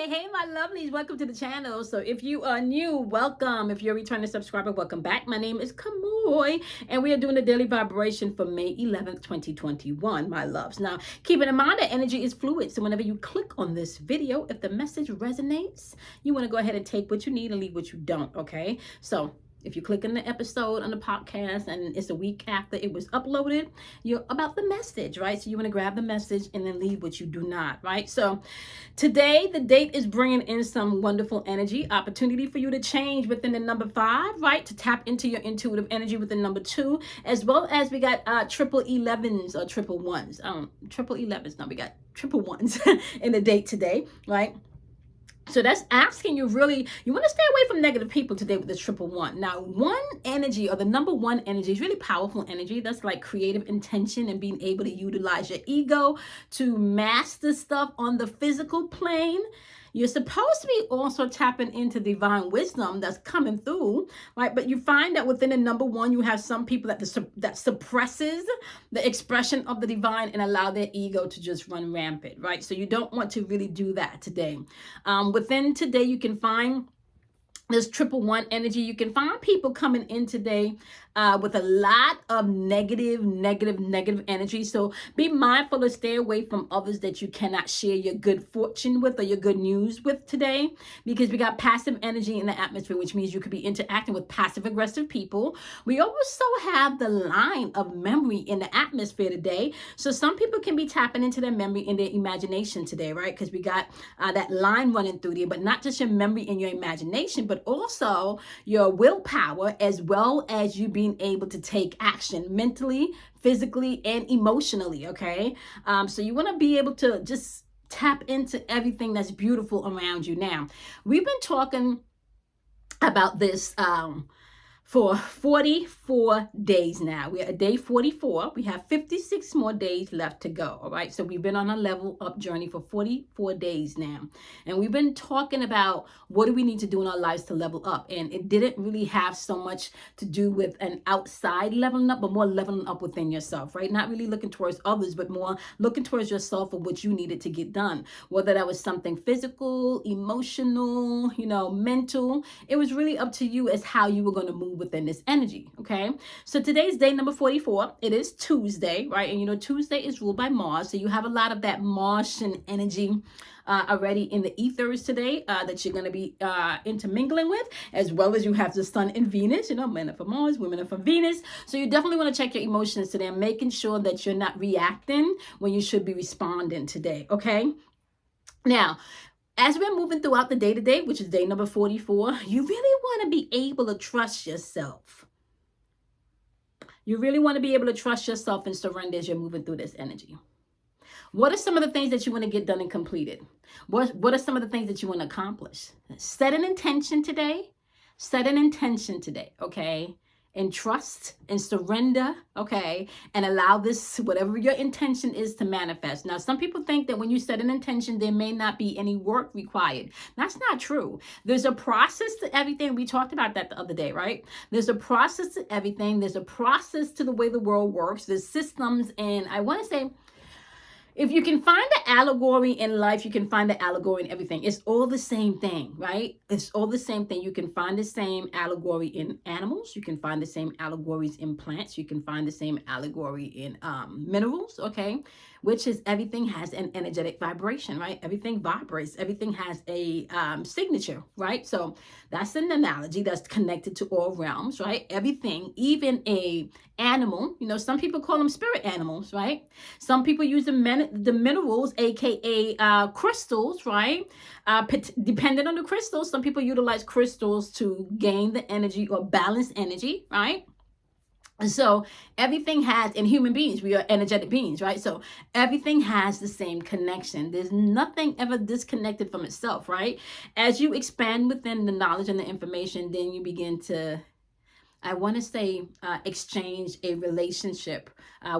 Hey, my lovelies, welcome to the channel. So if you are new, welcome. If you're a returning subscriber, welcome back. My name is Kamoy, and we are doing the daily vibration for May 11th, 2021, my loves. Now, keeping in mind that energy is fluid, so whenever you click on this video, if the message resonates, you want to go ahead and take what you need and leave what you don't, okay? So if you click on the episode on the podcast and it's a week after it was uploaded, you're about the message, right? So you want to grab the message and then leave what you do not, right? So today, the date is bringing in some wonderful energy, opportunity for you to change within the number 5, right? To tap into your intuitive energy within number 2, as well as we got triple 11s or triple ones. Triple 11s. No, we got triple ones in the date today, right? So that's asking you really, you want to stay away from negative people today with this triple one. Now, one energy or the number 1 energy is really powerful energy. That's like creative intention and being able to utilize your ego to master stuff on the physical plane. You're supposed to be also tapping into divine wisdom that's coming through, right? But you find that within the number 1, you have some people that suppresses the expression of the divine and allow their ego to just run rampant, right? So you don't want to really do that today. Within today, you can find this triple 1 energy. You can find people coming in today with a lot of negative energy. So be mindful to stay away from others that you cannot share your good fortune with or your good news with today, because we got passive energy in the atmosphere, which means you could be interacting with passive aggressive people. We also have the line of memory in the atmosphere today. So some people can be tapping into their memory in their imagination today, right? Because we got that line running through there, but not just your memory and your imagination, but also your willpower, as well as you being able to take action mentally, physically, and emotionally, okay? So you want to be able to just tap into everything that's beautiful around you. Now, we've been talking about this for 44 days now. We're at day 44. We have 56 more days left to go, all right? So we've been on a level up journey for 44 days now. And we've been talking about what do we need to do in our lives to level up. And it didn't really have so much to do with an outside leveling up, but more leveling up within yourself, right? Not really looking towards others, but more looking towards yourself for what you needed to get done. Whether that was something physical, emotional, mental, it was really up to you as how you were going to move within this energy, okay? So today's day number 44. It is Tuesday, right? And Tuesday is ruled by Mars, so you have a lot of that Martian energy already in the ethers today that you're going to be intermingling with, as well as you have the Sun and Venus. Men are from Mars, women are from Venus. So you definitely want to check your emotions today and making sure that you're not reacting when you should be responding today, okay? Now, as we're moving throughout the day today, which is day number 44, you really want to be able to trust yourself. You really want to be able to trust yourself and surrender as you're moving through this energy. What are some of the things that you want to get done and completed? What are some of the things that you want to accomplish? Set an intention today. Set an intention today, okay? And trust and surrender, okay, and allow this, whatever your intention is, to manifest. Now, some people think that when you set an intention, there may not be any work required. That's not true. There's a process to everything. We talked about that the other day, right? There's a process to everything. There's a process to the way the world works. There's systems, and I want to say, if you can find the allegory in life, you can find the allegory in everything. It's all the same thing, right? It's all the same thing. You can find the same allegory in animals. You can find the same allegories in plants. You can find the same allegory in minerals, okay? Which is everything has an energetic vibration, right? Everything vibrates. Everything has a signature, right? So that's an analogy that's connected to all realms, right? Everything, even a animal, some people call them spirit animals, right? Some people use the minerals, aka crystals, right? Depending on the crystals, some people utilize crystals to gain the energy or balance energy, right? And so everything has, in human beings, we are energetic beings, right? So everything has the same connection. There's nothing ever disconnected from itself, right? As you expand within the knowledge and the information, then you begin to, I want to say, exchange a relationship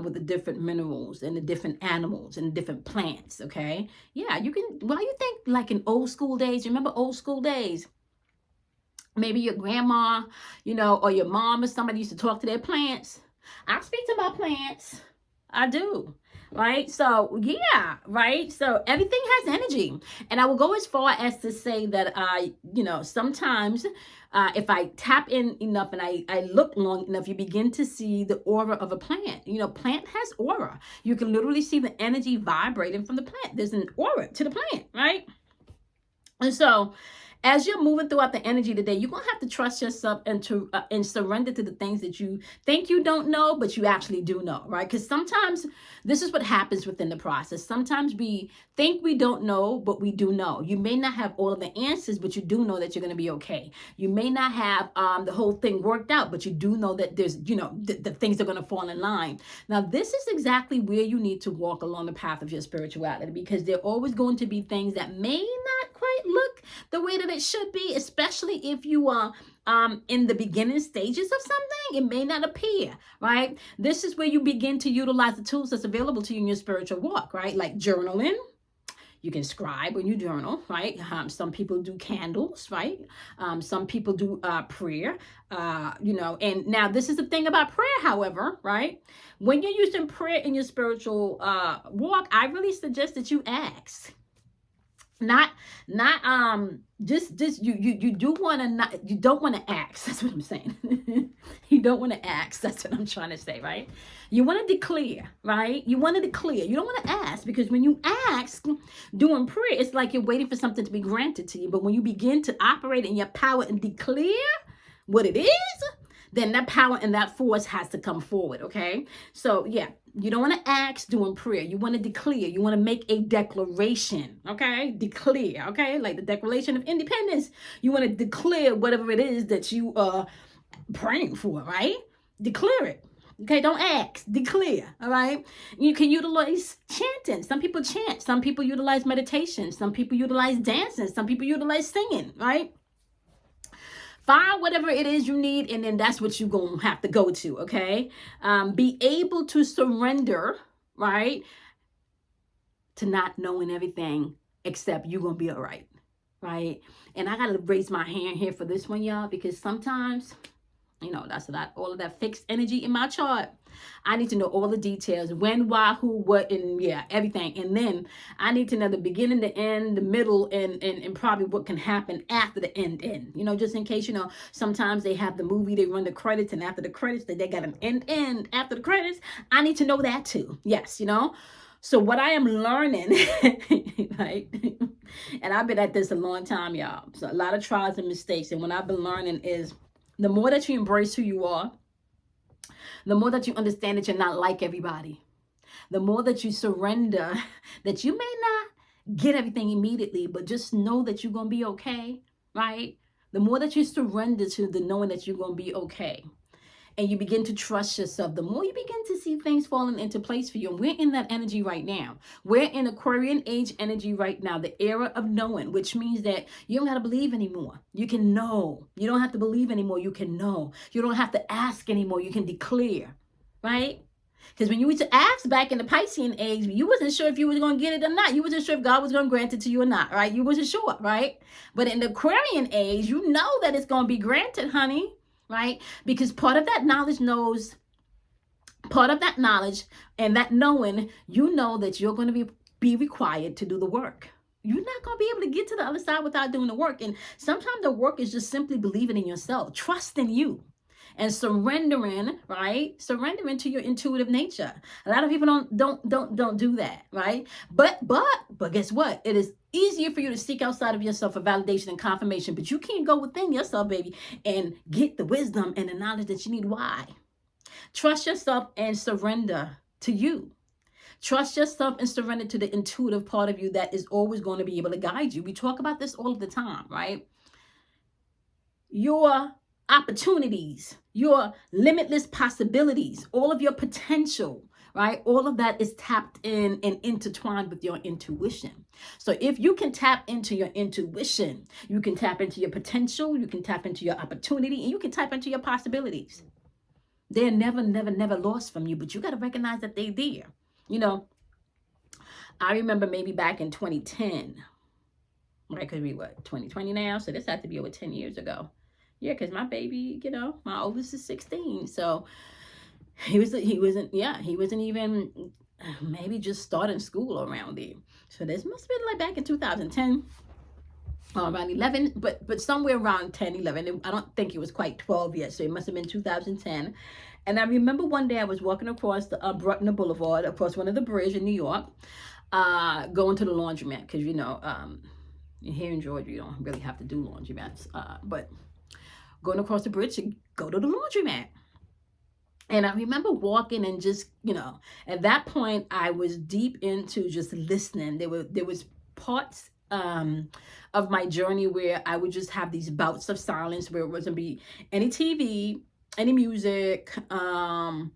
with the different minerals and the different animals and different plants, okay? Yeah, you can, well, you think like in old school days, you remember old school days? Maybe your grandma, or your mom or somebody used to talk to their plants. I speak to my plants. I do. right? So yeah, right? So everything has energy. And I will go as far as to say that sometimes if I tap in enough and I look long enough, you begin to see the aura of a plant. Plant has aura. You can literally see the energy vibrating from the plant. There's an aura to the plant, right? And so as you're moving throughout the energy today, you're going to have to trust yourself and surrender to the things that you think you don't know, but you actually do know, right? Because sometimes this is what happens within the process. Sometimes we think we don't know, but we do know. You may not have all of the answers, but you do know that you're going to be okay. You may not have the whole thing worked out, but you do know that there's, the things are going to fall in line. Now, this is exactly where you need to walk along the path of your spirituality, because there are always going to be things that may not quite look the way that it should be, especially if you are in the beginning stages of something. It may not appear, right? This is where you begin to utilize the tools that's available to you in your spiritual walk, right? Like journaling. You can scribe when you journal, right? Some people do candles, right? Some people do prayer, and now this is the thing about prayer, however, right? When you're using prayer in your spiritual walk, I really suggest that you ask. You don't want to ask. That's what I'm saying. You don't want to ask. That's what I'm trying to say, right? You want to declare, right? You want to declare. You don't want to ask, because when you ask doing prayer, it's like you're waiting for something to be granted to you. But when you begin to operate in your power and declare what it is, then that power and that force has to come forward, okay? So, yeah, you don't want to ask doing prayer. You want to declare. You want to make a declaration, okay? Declare, okay? Like the Declaration of Independence. You want to declare whatever it is that you are praying for, right? Declare it. Okay, don't ask, declare, all right? You can utilize chanting. Some people chant. Some people utilize meditation. Some people utilize dancing. Some people utilize singing, right? Find whatever it is you need, and then that's what you're going to have to go to, okay? Be able to surrender, right, to not knowing everything, except you're going to be all right, right? And I got to raise my hand here for this one, y'all, because sometimes, that's all of that fixed energy in my chart. I need to know all the details, when, why, who, what, and everything. And then I need to know the beginning, the end, the middle, and probably what can happen after the end. Just in case, sometimes they have the movie, they run the credits, and after the credits, they got an end after the credits. I need to know that too. Yes, So what I am learning, right? And I've been at this a long time, y'all. So a lot of trials and mistakes. And what I've been learning is the more that you embrace who you are, the more that you understand that you're not like everybody, the more that you surrender, that you may not get everything immediately, but just know that you're going to be okay, right? The more that you surrender to the knowing that you're going to be okay, and you begin to trust yourself, the more you begin to see things falling into place for you. And we're in that energy right now. We're in Aquarian age energy right now, the era of knowing, which means that you don't have to believe anymore. You can know. You don't have to believe anymore. You can know. You don't have to ask anymore. You can declare, right? Because when you used to ask back in the Piscean age, you wasn't sure if you was going to get it or not. You wasn't sure if God was going to grant it to you or not, right? You wasn't sure, right? But in the Aquarian age, you know that it's going to be granted, honey. Right? Because part of that knowledge and that knowing, you know that you're going to be required to do the work. You're not going to be able to get to the other side without doing the work. And sometimes the work is just simply believing in yourself, trusting you, and surrendering, right? Surrendering to your intuitive nature. A lot of people don't do that, right? But guess what? It is easier for you to seek outside of yourself for validation and confirmation, but you can't go within yourself, baby, and get the wisdom and the knowledge that you need. Why? Trust yourself and surrender to you. Trust yourself and surrender to the intuitive part of you that is always going to be able to guide you. We talk about this all of the time, right? Your opportunities, your limitless possibilities, all of your potential, right? All of that is tapped in and intertwined with your intuition. So if you can tap into your intuition, you can tap into your potential, you can tap into your opportunity, and you can tap into your possibilities. They're never lost from you, but you got to recognize that they're there. I remember maybe back in 2010, right? Because we 2020 now, so this had to be over 10 years ago. Yeah, because my baby, my oldest is 16, so he wasn't even maybe just starting school around there. So this must have been like back in 2010. Around 11, but somewhere around 10, 11. I don't think it was quite 12 yet, so it must have been 2010. And I remember one day I was walking across the Bruckner Boulevard, across one of the bridges in New York, going to the laundromat, because, here in Georgia, you don't really have to do laundromats, but going across the bridge to go to the laundromat. And I remember walking and just, at that point, I was deep into just listening. There was parts of my journey where I would just have these bouts of silence where it wasn't be any TV, any music, no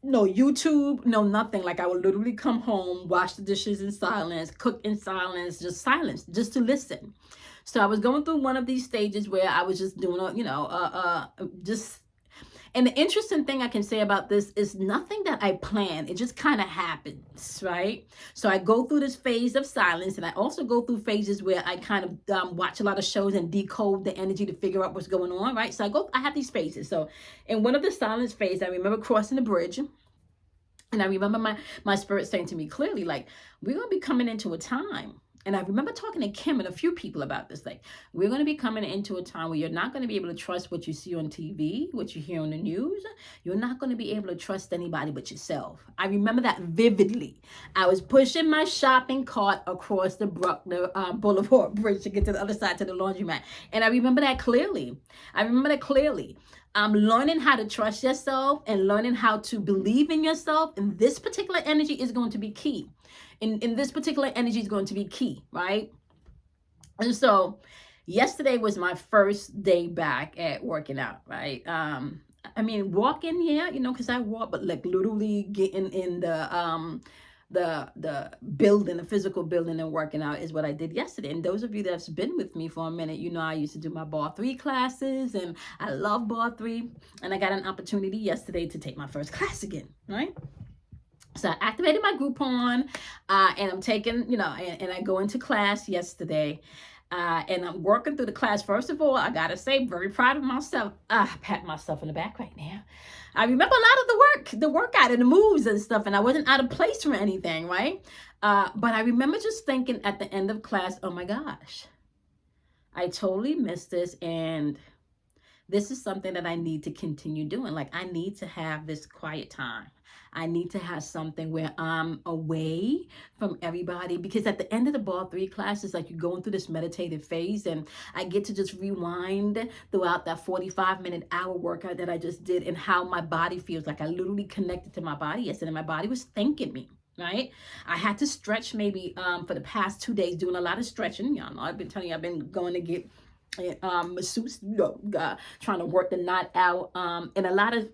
YouTube, no nothing. Like I would literally come home, wash the dishes in silence, cook in silence, just to listen. So I was going through one of these stages where I was just doing, just. And the interesting thing I can say about this is nothing that I plan. It just kind of happens, right? So I go through this phase of silence, and I also go through phases where I kind of watch a lot of shows and decode the energy to figure out what's going on, right? So I have these phases. So in one of the silence phases, I remember crossing the bridge, and I remember my spirit saying to me clearly, like, we're going to be coming into a time. And I remember talking to Kim and a few people about this. Like, we're going to be coming into a time where you're not going to be able to trust what you see on TV, what you hear on the news. You're not going to be able to trust anybody but yourself. I remember that vividly. I was pushing my shopping cart across the Bruckner Boulevard Bridge to get to the other side to the laundromat. And I remember that clearly. Learning how to trust yourself and learning how to believe in yourself. And this particular energy is going to be key. In this particular energy is going to be key, right? And so yesterday was my first day back at working out, right? Walking, yeah, because I walk, but like literally getting in the building, the physical building and working out is what I did yesterday. And those of you that's been with me for a minute, I used to do my bar 3 classes, and I love bar 3. And I got an opportunity yesterday to take my first class again, right? So I activated my Groupon, and I'm taking, and I go into class yesterday, and I'm working through the class. First of all, I got to say, very proud of myself. I pat myself in the back right now. I remember a lot of the workout and the moves and stuff, and I wasn't out of place for anything, right? But I remember just thinking at the end of class, oh my gosh, I totally missed this, and this is something that I need to continue doing. Like, I need to have this quiet time. I need to have something where I'm away from everybody, because at the end of the bar 3 classes, like, you're going through this meditative phase, and I get to just rewind throughout that 45-minute hour workout that I just did and how my body feels. Like, I literally connected to my body yesterday. My body was thanking me, right? I had to stretch maybe for the past 2 days, doing a lot of stretching. Y'all know I've been telling you, I've been going to get masseuse, trying to work the knot out, and a lot of.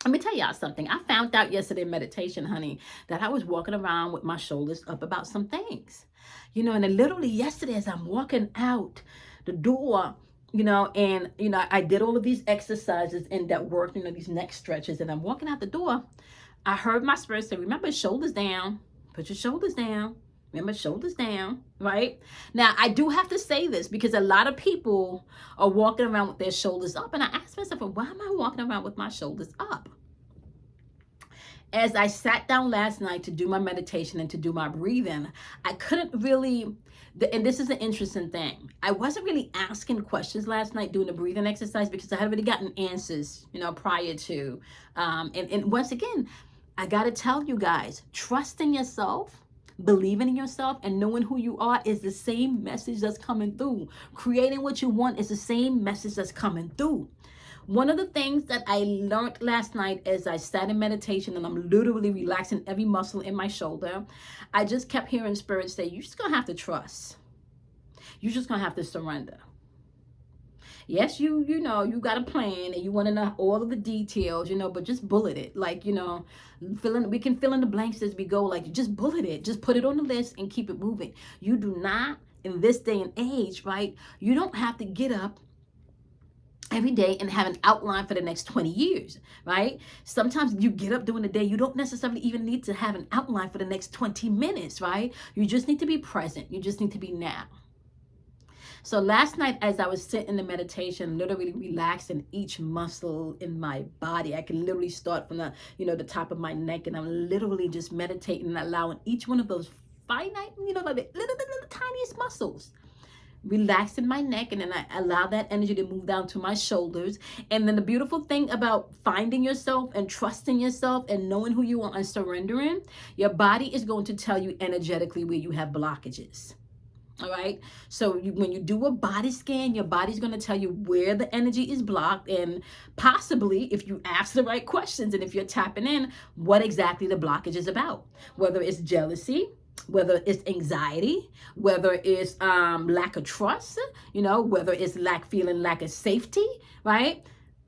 Let me tell y'all something. I found out yesterday in meditation, honey, that I was walking around with my shoulders up about some things, and then literally yesterday as I'm walking out the door, I did all of these exercises and that work, these neck stretches, and I'm walking out the door. I heard my spirit say, remember, shoulders down, put your shoulders down. Remember, shoulders down, right? Now, I do have to say this because a lot of people are walking around with their shoulders up. And I asked myself, well, why am I walking around with my shoulders up? As I sat down last night to do my meditation and to do my breathing, I couldn't really, and this is an interesting thing, I wasn't really asking questions last night doing the breathing exercise because I had already gotten answers, prior to. And once again, I got to tell you guys, trust in yourself. Believing in yourself and knowing who you are is the same message that's coming through. Creating what you want is the same message that's coming through. One of the things that I learned last night as I sat in meditation and I'm literally relaxing every muscle in my shoulder, I just kept hearing spirit say, you're just going to have to trust. You're just going to have to surrender. Yes, you got a plan and you want to know all of the details, but just bullet it. Like, we can fill in the blanks as we go. Like, just bullet it. Just put it on the list and keep it moving. You do not, in this day and age, right? You don't have to get up every day and have an outline for the next 20 years, right? Sometimes you get up during the day, you don't necessarily even need to have an outline for the next 20 minutes, right? You just need to be present. You just need to be now. So last night, as I was sitting in the meditation, literally relaxing each muscle in my body, I can literally start from the, the top of my neck, and I'm literally just meditating and allowing each one of those finite, like the little tiniest muscles, relaxing my neck, and then I allow that energy to move down to my shoulders. And then the beautiful thing about finding yourself and trusting yourself and knowing who you are and surrendering, your body is going to tell you energetically where you have blockages. All right. So when you do a body scan, your body's going to tell you where the energy is blocked, and possibly, if you ask the right questions and if you're tapping in, what exactly the blockage is about, whether it's jealousy, whether it's anxiety, whether it's lack of trust, whether it's feeling lack of safety, right?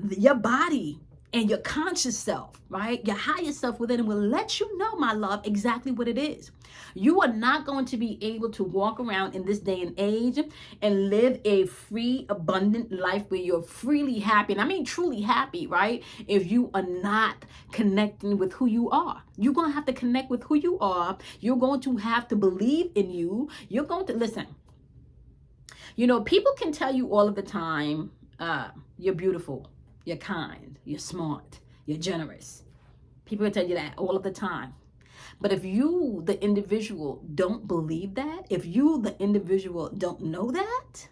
Your body and your conscious self, right? Your higher self within it will let you know, my love, exactly what it is. You are not going to be able to walk around in this day and age and live a free, abundant life where you're freely happy. And I mean truly happy, right? If you are not connecting with who you are. You're going to have to connect with who you are. You're going to have to believe in you. You're going to, listen, people can tell you all of the time, you're beautiful, you're kind, you're smart, you're generous. People can tell you that all of the time. But if you, the individual, don't believe that, if you, the individual, don't know that,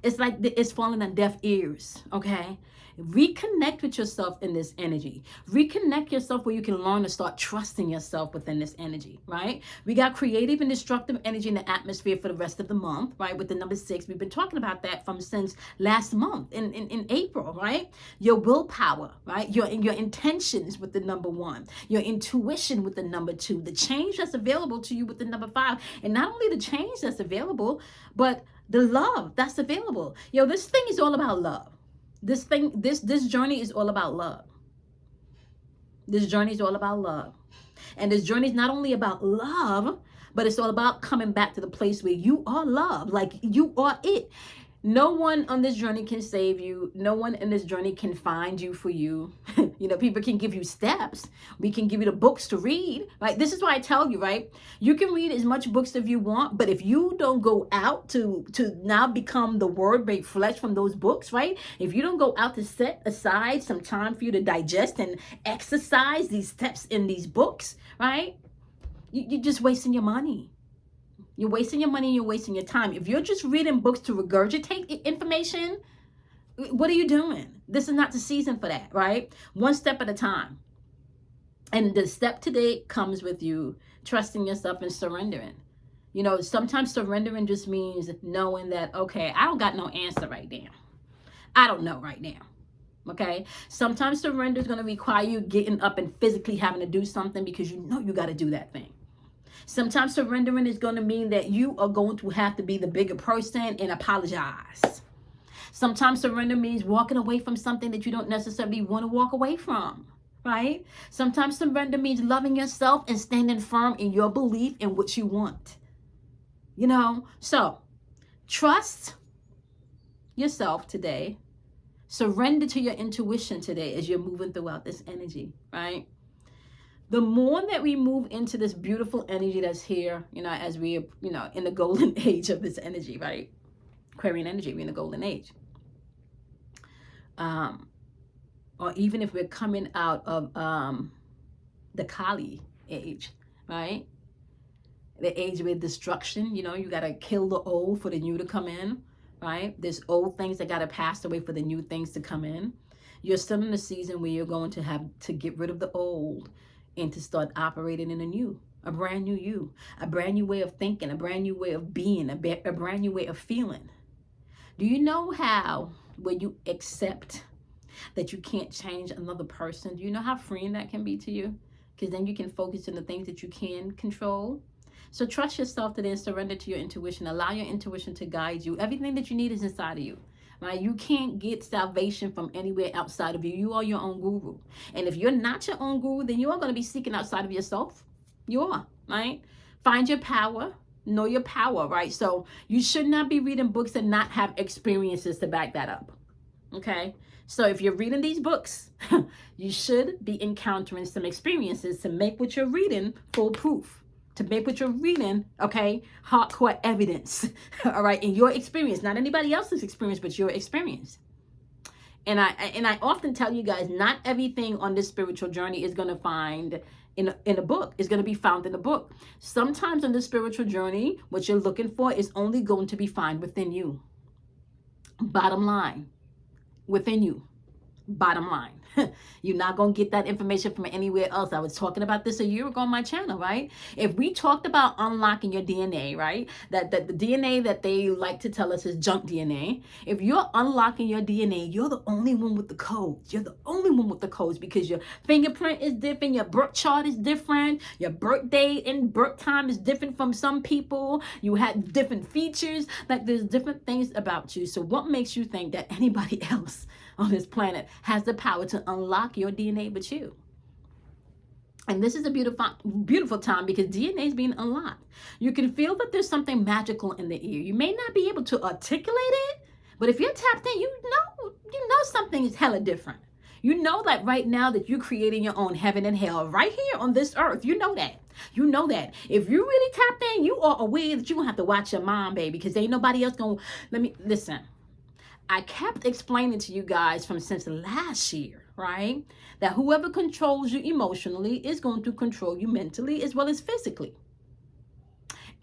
it's like it's falling on deaf ears, okay? Reconnect with yourself in this energy. Reconnect yourself where you can learn to start trusting yourself within this energy, right? We got creative and destructive energy in the atmosphere for the rest of the month, right? With the number 6, we've been talking about that since last month in April, right? Your willpower, right? Your intentions with the number 1, your intuition with the number 2, the change that's available to you with the number 5, and not only the change that's available, but the love that's available. This thing is all about love. This journey is all about love. This journey is all about love. And this journey is not only about love, but it's all about coming back to the place where you are love, like you are it. No one on this journey can save you. No one in this journey can find you for you. People can give you steps. We can give you the books to read, right? This is why I tell you, right? You can read as much books as you want, but if you don't go out to now become the word made flesh from those books, right? If you don't go out to set aside some time for you to digest and exercise these steps in these books, right? You're just wasting your money. You're wasting your money and you're wasting your time. If you're just reading books to regurgitate information, what are you doing? This is not the season for that, right? One step at a time. And the step today comes with you trusting yourself and surrendering. Sometimes surrendering just means knowing that, okay, I don't got no answer right now. I don't know right now. Okay? Sometimes surrender is going to require you getting up and physically having to do something because you got to do that thing. Sometimes surrendering is going to mean that you are going to have to be the bigger person and apologize. Sometimes surrender means walking away from something that you don't necessarily want to walk away from, right? Sometimes surrender means loving yourself and standing firm in your belief in what you want. So trust yourself today. Surrender to your intuition today as you're moving throughout this energy, right? The more that we move into this beautiful energy that's here, as we, in the golden age of this energy, right? Aquarian energy, we're in the golden age. Or even if we're coming out of the Kali age, right? The age with destruction, you got to kill the old for the new to come in, right? There's old things that got to pass away for the new things to come in. You're still in the season where you're going to have to get rid of the old and to start operating in a brand new you, a brand new way of thinking, a brand new way of being, a brand new way of feeling. Do you know how, when you accept that you can't change another person, do you know how freeing that can be to you? Because then you can focus on the things that you can control. So trust yourself today and surrender to your intuition. Allow your intuition to guide you. Everything that you need is inside of you. Right? You can't get salvation from anywhere outside of you. You are your own guru. And if you're not your own guru, then you are going to be seeking outside of yourself. You are, right? Find your power. Know your power, right? So you should not be reading books and not have experiences to back that up. Okay? So if you're reading these books, you should be encountering some experiences to make what you're reading foolproof, to make what you're reading, okay, hardcore evidence, all right, in your experience, not anybody else's experience, but your experience. And I often tell you guys, not everything on this spiritual journey is going to find in a book, is going to be found in a book. Sometimes on the spiritual journey, what you're looking for is only going to be found within you. Bottom line, within you. Bottom line. You're not going to get that information from anywhere else. I was talking about this a year ago on my channel, right? If we talked about unlocking your DNA, right? That the DNA that they like to tell us is junk DNA. If you're unlocking your DNA, you're the only one with the codes. You're the only one with the codes because your fingerprint is different. Your birth chart is different. Your birth date and birth time is different from some people. You had different features. Like there's different things about you. So what makes you think that anybody else on this planet has the power to unlock your DNA but you? And this is a beautiful time because DNA is being unlocked. You can feel that there's something magical in the ear. You may not be able to articulate it, but if you're tapped in, you know something is hella different. You know that right now that you're creating your own heaven and hell right here on this earth. You know that. You know that. If you really tapped in, you are aware that you're going to have to watch your mom, baby, because ain't nobody else going to, listen. I kept explaining to you guys since last year, right? That whoever controls you emotionally is going to control you mentally as well as physically.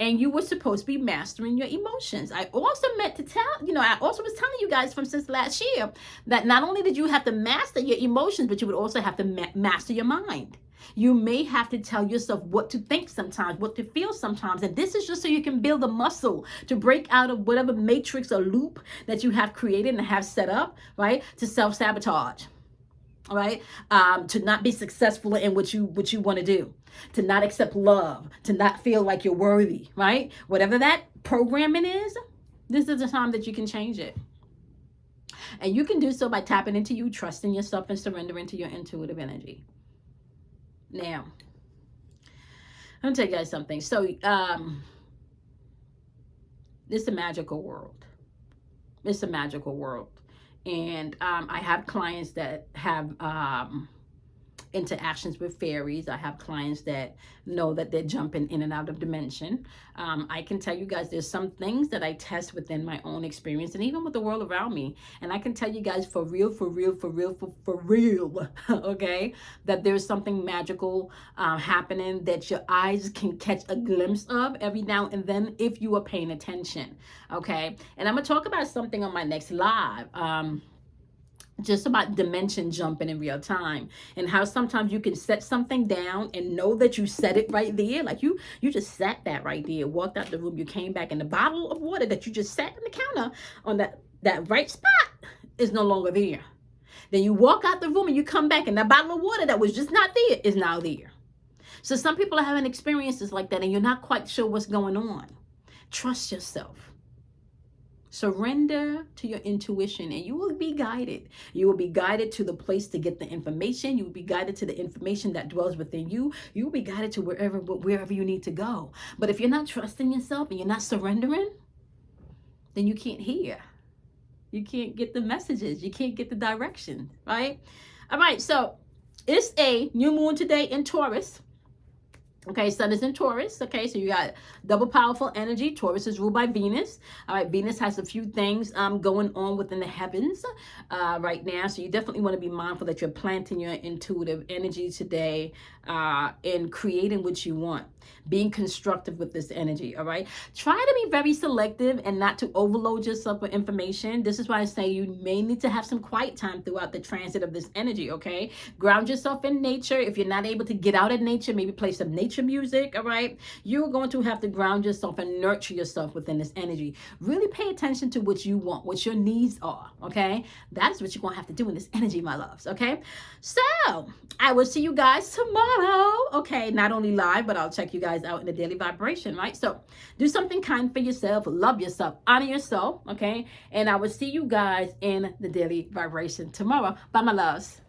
And you were supposed to be mastering your emotions. I also I also was telling you guys since last year that not only did you have to master your emotions, but you would also have to master your mind. You may have to tell yourself what to think sometimes, what to feel sometimes. And this is just so you can build a muscle to break out of whatever matrix or loop that you have created and have set up, right? To self-sabotage, all right? To not be successful in what you want to do, to not accept love, to not feel like you're worthy, right? Whatever that programming is, this is the time that you can change it. And you can do so by tapping into you, trusting yourself, and surrendering to your intuitive energy. Now, I'm going to tell you guys something. So, this is a magical world. It's a magical world. And I have clients that have interactions with fairies. I have clients that know that they're jumping in and out of dimension. I can tell you guys there's some things that I test within my own experience and even with the world around me. And I can tell you guys for real, okay, that there's something magical happening that your eyes can catch a glimpse of every now and then if you are paying attention, okay? And I'm going to talk about something on my next live. Just about dimension jumping in real time and how sometimes you can set something down and know that you set it right there. Like you just sat that right there, walked out the room, you came back and the bottle of water that you just sat on the counter on that right spot is no longer there. Then you walk out the room and you come back and that bottle of water that was just not there is now there. So some people are having experiences like that and you're not quite sure what's going on. Trust yourself. Surrender to your intuition and you will be guided. You will be guided to the place to get the information. You will be guided to the information that dwells within you. You will be guided to wherever you need to go. But if you're not trusting yourself and you're not surrendering, then you can't hear. You can't get the messages. You can't get the direction, right? All right, so it's a new moon today in Taurus. Okay, Sun is in Taurus. Okay, so you got double powerful energy. Taurus is ruled by Venus. All right, Venus has a few things going on within the heavens right now. So you definitely want to be mindful that you're planting your intuitive energy today in creating what you want. Being constructive with this energy, all right? Try to be very selective and not to overload yourself with information. This is why I say you may need to have some quiet time throughout the transit of this energy, okay? Ground yourself in nature. If you're not able to get out in nature, maybe play some nature music, all right? You're going to have to ground yourself and nurture yourself within this energy. Really pay attention to what you want, what your needs are, okay? That is what you're going to have to do in this energy, my loves, okay? So, I will see you guys tomorrow, okay? Not only live, but I'll check you guys out in the daily vibration, right? So, do something kind for yourself, love yourself, honor yourself, okay? And I will see you guys in the daily vibration tomorrow. Bye, my loves.